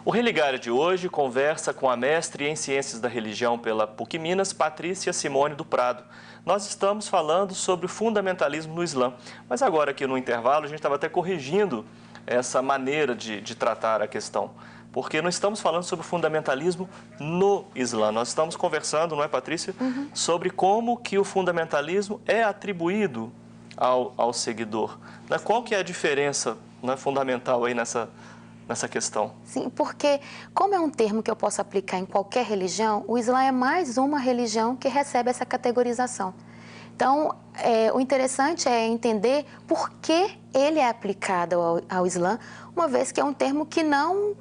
O Religária de hoje conversa com a mestre em Ciências da Religião pela PUC Minas, Patrícia Simone do Prado. Nós estamos falando sobre o fundamentalismo no Islã, mas agora aqui no intervalo a gente estava até corrigindo essa maneira de tratar a questão, porque não estamos falando sobre o fundamentalismo no Islã, nós estamos conversando, não é, Patrícia, sobre como que o fundamentalismo é atribuído ao seguidor. Qual que é a diferença fundamental aí nessa questão? Sim, porque como é um termo que eu posso aplicar em qualquer religião, o Islã é mais uma religião que recebe essa categorização. Então, o interessante é entender por que ele é aplicado ao Islã, uma vez que é um termo que não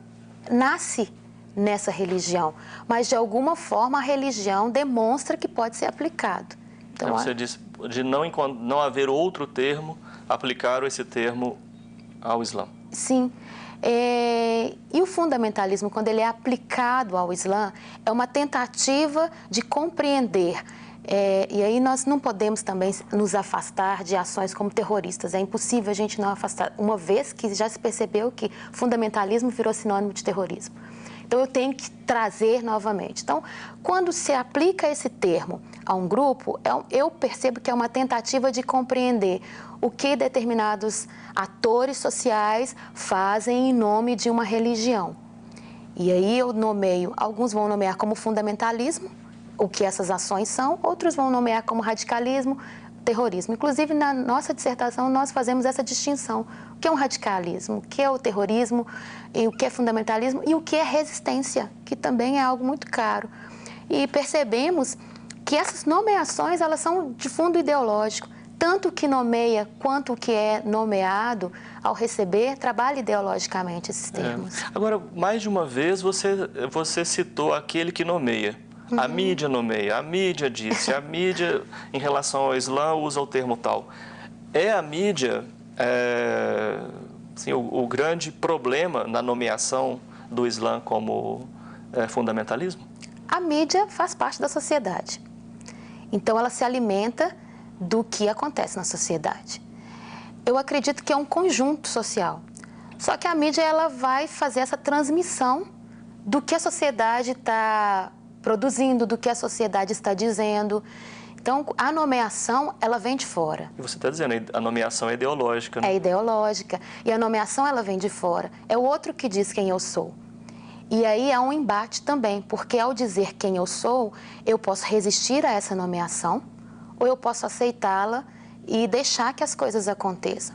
nasce nessa religião, mas de alguma forma a religião demonstra que pode ser aplicado. Então, você disse de não haver outro termo, aplicaram esse termo ao Islã. Sim. E o fundamentalismo, quando ele é aplicado ao Islã, é uma tentativa de compreender. E aí nós não podemos também nos afastar de ações como terroristas. É impossível a gente não afastar, uma vez que já se percebeu que fundamentalismo virou sinônimo de terrorismo. Então, eu tenho que trazer novamente. Então, quando se aplica esse termo a um grupo, eu percebo que é uma tentativa de compreender o que determinados atores sociais fazem em nome de uma religião. E aí eu nomeio, alguns vão nomear como fundamentalismo, o que essas ações são, outros vão nomear como radicalismo, terrorismo. Inclusive, na nossa dissertação, nós fazemos essa distinção. O que é um radicalismo, o que é o terrorismo, e o que é fundamentalismo e o que é resistência, que também é algo muito caro. E percebemos que essas nomeações, elas são de fundo ideológico. Tanto o que nomeia quanto o que é nomeado, ao receber, trabalha ideologicamente esses termos. Agora, mais de uma vez, você citou aquele que nomeia. A mídia nomeia, a mídia disse, a mídia, em relação ao Islã, usa o termo tal. É a mídia assim, o grande problema na nomeação do Islã como fundamentalismo? A mídia faz parte da sociedade. Então, ela se alimenta do que acontece na sociedade. Eu acredito que é um conjunto social. Só que a mídia, ela vai fazer essa transmissão do que a sociedade está produzindo, do que a sociedade está dizendo. Então, a nomeação, ela vem de fora. E você está dizendo, a nomeação é ideológica, né? É ideológica. E a nomeação, ela vem de fora. É o outro que diz quem eu sou. E aí há um embate também, porque ao dizer quem eu sou, eu posso resistir a essa nomeação ou eu posso aceitá-la e deixar que as coisas aconteçam.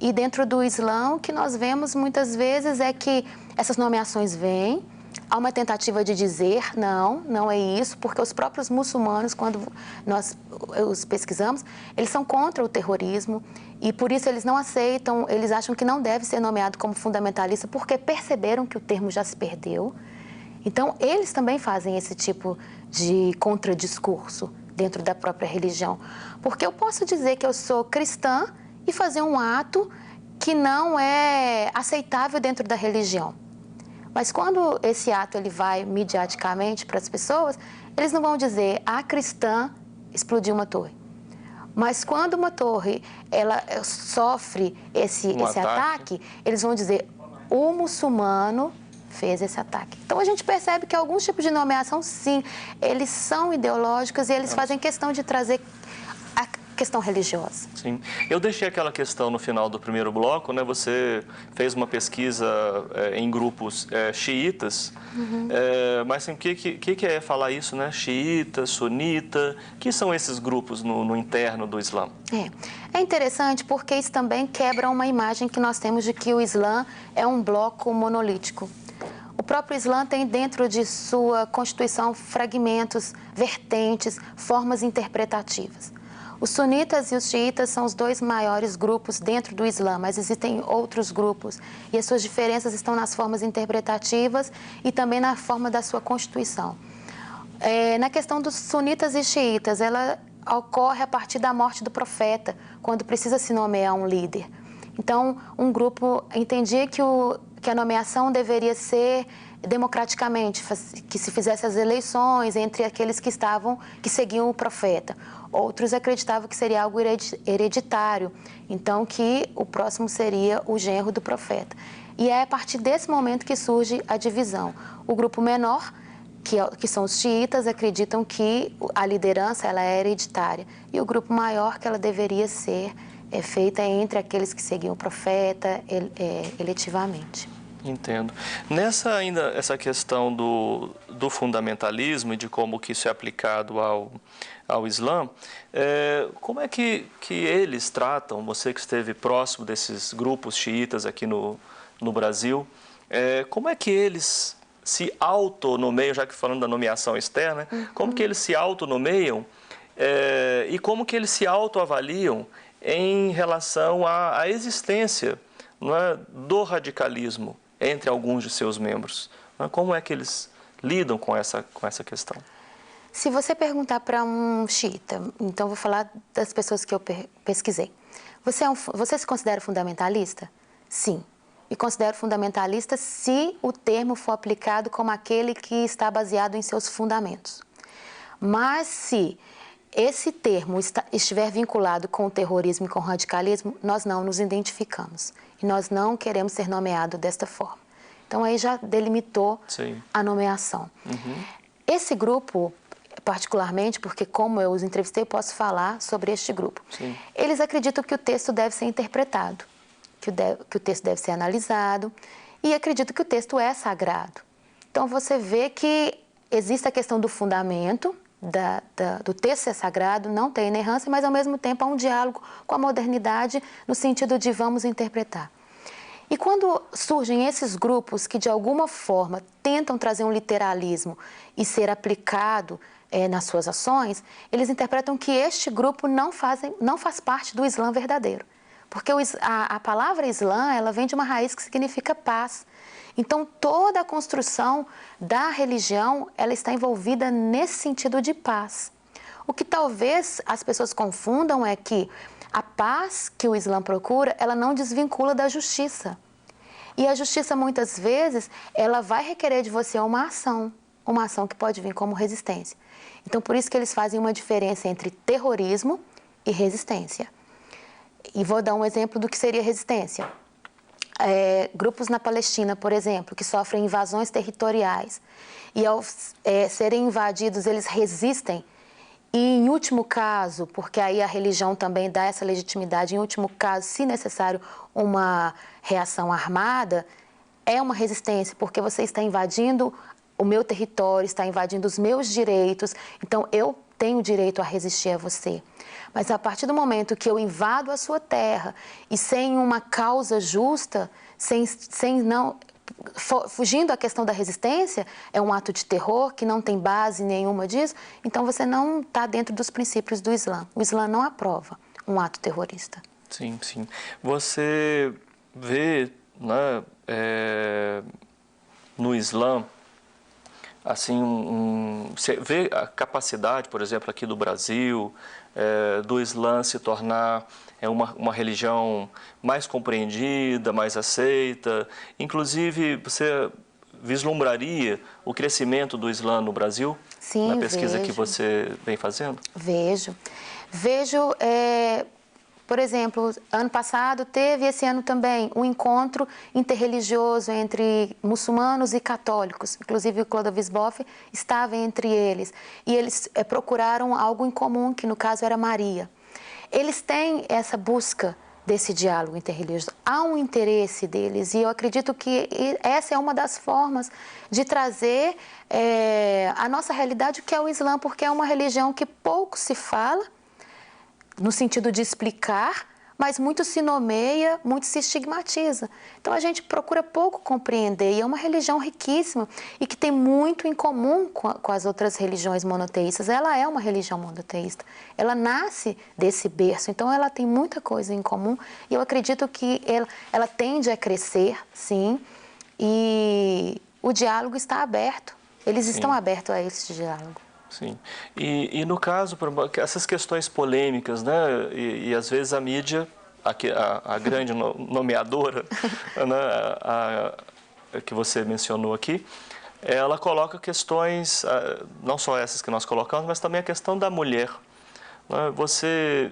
E dentro do Islã, o que nós vemos muitas vezes é que essas nomeações vêm, há uma tentativa de dizer, não é isso, porque os próprios muçulmanos, quando nós os pesquisamos, eles são contra o terrorismo e por isso eles não aceitam, eles acham que não deve ser nomeado como fundamentalista porque perceberam que o termo já se perdeu. Então, eles também fazem esse tipo de contradiscurso dentro da própria religião. Porque eu posso dizer que eu sou cristã e fazer um ato que não é aceitável dentro da religião. Mas quando esse ato ele vai midiaticamente para as pessoas, eles não vão dizer a cristã explodiu uma torre. Mas quando uma torre ela sofre esse ataque, eles vão dizer o muçulmano fez esse ataque. Então a gente percebe que alguns tipos de nomeação, sim, eles são ideológicos e eles fazem questão de trazer a questão religiosa. Sim. Eu deixei aquela questão no final do primeiro bloco, né? Você fez uma pesquisa em grupos xiitas, mas assim, o que é falar isso, né? Xiita, sunita, que são esses grupos no interno do Islã? É interessante porque isso também quebra uma imagem que nós temos de que o Islã é um bloco monolítico. O próprio Islã tem dentro de sua constituição fragmentos, vertentes, formas interpretativas. Os sunitas e os xiitas são os dois maiores grupos dentro do Islã, mas existem outros grupos e as suas diferenças estão nas formas interpretativas e também na forma da sua constituição. Na questão dos sunitas e xiitas, ela ocorre a partir da morte do profeta, quando precisa se nomear um líder. Então, um grupo entendia que que a nomeação deveria ser democraticamente, que se fizesse as eleições entre aqueles que seguiam o profeta. Outros acreditavam que seria algo hereditário, então que o próximo seria o genro do profeta. E é a partir desse momento que surge a divisão. O grupo menor, que são os xiitas, acreditam que a liderança ela é hereditária. E o grupo maior, que ela deveria ser feita entre aqueles que seguiam o profeta eletivamente. Entendo. Nessa essa questão do fundamentalismo e de como que isso é aplicado ao Islã, como é que eles tratam, você que esteve próximo desses grupos xiitas aqui no Brasil, como é que eles se autonomeiam, já que falando da nomeação externa, como que eles se autonomeiam e como que eles se autoavaliam em relação à existência, não é, do radicalismo entre alguns de seus membros? Como é que eles lidam com essa questão? Se você perguntar para um xiita, então vou falar das pessoas que eu pesquisei. Você se considera fundamentalista? Sim. E considero fundamentalista se o termo for aplicado como aquele que está baseado em seus fundamentos. Mas se esse termo estiver vinculado com o terrorismo e com o radicalismo, nós não nos identificamos. E nós não queremos ser nomeados desta forma. Então, aí já delimitou Sim. a nomeação. Esse grupo, particularmente, porque como eu os entrevistei, eu posso falar sobre este grupo. Sim. Eles acreditam que o texto deve ser interpretado, que o texto deve ser analisado, e acreditam que o texto é sagrado. Então, você vê que existe a questão do fundamento, do texto ser sagrado, não tem inerrância, mas ao mesmo tempo há um diálogo com a modernidade no sentido de vamos interpretar. E quando surgem esses grupos que de alguma forma tentam trazer um literalismo e ser aplicado nas suas ações, eles interpretam que este grupo não faz parte do Islã verdadeiro. Porque a palavra Islã, ela vem de uma raiz que significa paz. Então, toda a construção da religião, ela está envolvida nesse sentido de paz. O que talvez as pessoas confundam é que a paz que o Islã procura, ela não desvincula da justiça. E a justiça, muitas vezes, ela vai requerer de você uma ação que pode vir como resistência. Então, por isso que eles fazem uma diferença entre terrorismo e resistência. E vou dar um exemplo do que seria resistência. Grupos na Palestina, por exemplo, que sofrem invasões territoriais e ao serem invadidos, eles resistem e, em último caso, porque aí a religião também dá essa legitimidade, em último caso, se necessário, uma reação armada, é uma resistência, porque você está invadindo o meu território, está invadindo os meus direitos, então eu tenho o direito a resistir a você. Mas a partir do momento que eu invado a sua terra e sem uma causa justa, fugindo da questão da resistência, é um ato de terror que não tem base nenhuma disso, então você não está dentro dos princípios do Islã. O Islã não aprova um ato terrorista. Sim, sim. Você vê, né, no Islã, assim, você vê a capacidade, por exemplo, aqui do Brasil, do Islã se tornar uma religião mais compreendida, mais aceita. Inclusive, você vislumbraria o crescimento do Islã no Brasil? Sim, na pesquisa que você vem fazendo? Vejo, por exemplo, ano passado teve, esse ano também, um encontro interreligioso entre muçulmanos e católicos. Inclusive, o Clodovis Boff estava entre eles. E eles procuraram algo em comum, que no caso era Maria. Eles têm essa busca desse diálogo interreligioso. Há um interesse deles e eu acredito que essa é uma das formas de trazer a nossa realidade, que é o Islã, porque é uma religião que pouco se fala, no sentido de explicar, mas muito se nomeia, muito se estigmatiza. Então, a gente procura pouco compreender, e é uma religião riquíssima e que tem muito em comum com as outras religiões monoteístas. Ela é uma religião monoteísta, ela nasce desse berço, então ela tem muita coisa em comum, e eu acredito que ela tende a crescer, sim, e o diálogo está aberto, eles Sim. estão abertos a esse diálogo. Sim. E no caso, essas questões polêmicas, né? E às vezes a mídia a grande nomeadora, né, que você mencionou aqui, ela coloca questões, não só essas que nós colocamos, mas também a questão da mulher. Você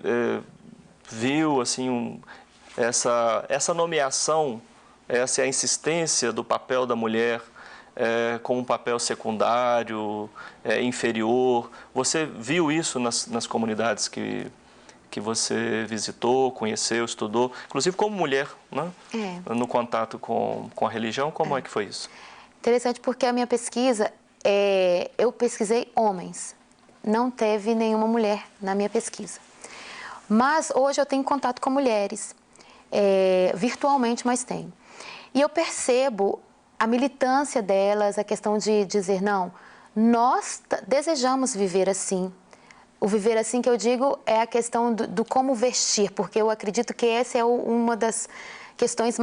viu assim, essa nomeação, essa é a insistência do papel da mulher com um papel secundário, inferior. Você viu isso nas comunidades que você visitou, conheceu, estudou, inclusive como mulher, né? No contato com a religião, como é que foi isso? Interessante porque a minha pesquisa, eu pesquisei homens, não teve nenhuma mulher na minha pesquisa. Mas hoje eu tenho contato com mulheres, virtualmente, mas tenho. E eu percebo a militância delas, a questão de dizer, não, nós desejamos viver assim. O viver assim que eu digo é a questão do como vestir, porque eu acredito que essa é uma das questões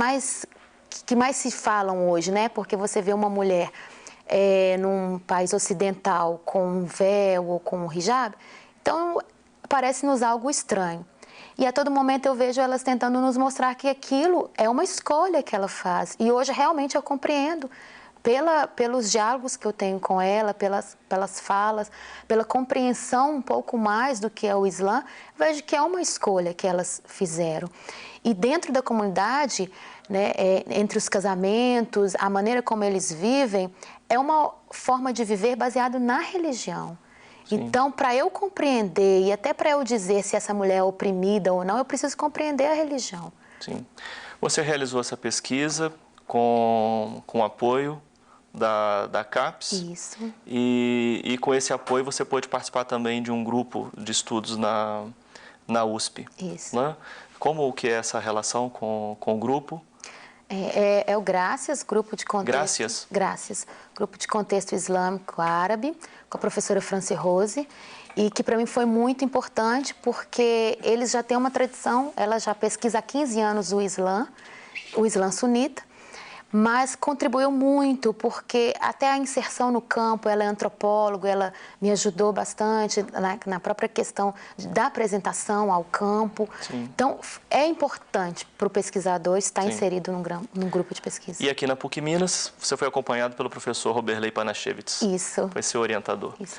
que mais se falam hoje, né? Porque você vê uma mulher num país ocidental com um véu ou com um hijab, então parece-nos algo estranho. E a todo momento eu vejo elas tentando nos mostrar que aquilo é uma escolha que ela faz. E hoje realmente eu compreendo, pelos diálogos que eu tenho com ela, pelas falas, pela compreensão um pouco mais do que é o Islã, vejo que é uma escolha que elas fizeram. E dentro da comunidade, né, entre os casamentos, a maneira como eles vivem, é uma forma de viver baseada na religião. Sim. Então, para eu compreender e até para eu dizer se essa mulher é oprimida ou não, eu preciso compreender a religião. Sim. Você realizou essa pesquisa com apoio da CAPES. Isso. E com esse apoio você pôde participar também de um grupo de estudos na USP. Isso. Né? Como que é essa relação com o grupo? É o Gracias, grupo de contexto... Gracias, grupo de contexto islâmico árabe, com a professora Franci Rose, e que para mim foi muito importante porque eles já têm uma tradição, ela já pesquisa há 15 anos o Islã sunita, mas contribuiu muito porque até a inserção no campo, ela é antropóloga, ela me ajudou bastante na própria questão da apresentação ao campo. Sim. Então, é importante para o pesquisador estar Sim. inserido num grupo de pesquisa. E aqui na PUC Minas, você foi acompanhado pelo professor Roberley Panashevitz. Isso. Foi seu orientador. Isso.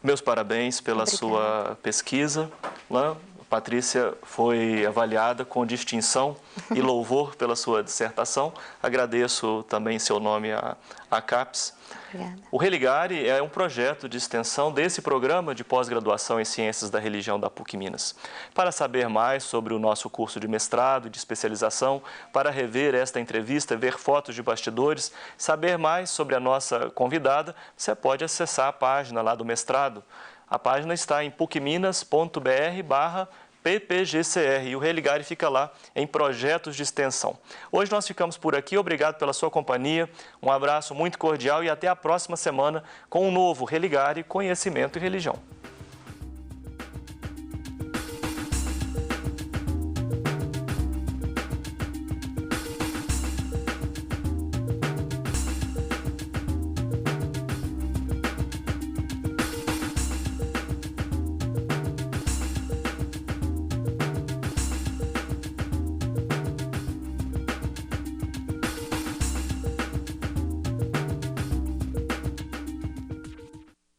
Meus parabéns pela Obrigada. Sua pesquisa, né? Patrícia foi avaliada com distinção e louvor pela sua dissertação. Agradeço também em seu nome à CAPES. Obrigada. O Religare é um projeto de extensão desse programa de pós-graduação em Ciências da Religião da PUC Minas. Para saber mais sobre o nosso curso de mestrado e de especialização, para rever esta entrevista, ver fotos de bastidores, saber mais sobre a nossa convidada, você pode acessar a página lá do mestrado. A página está em pucminas.br/ppgcr e o Religare fica lá em projetos de extensão. Hoje nós ficamos por aqui, obrigado pela sua companhia, um abraço muito cordial e até a próxima semana com um novo Religare, Conhecimento e Religião.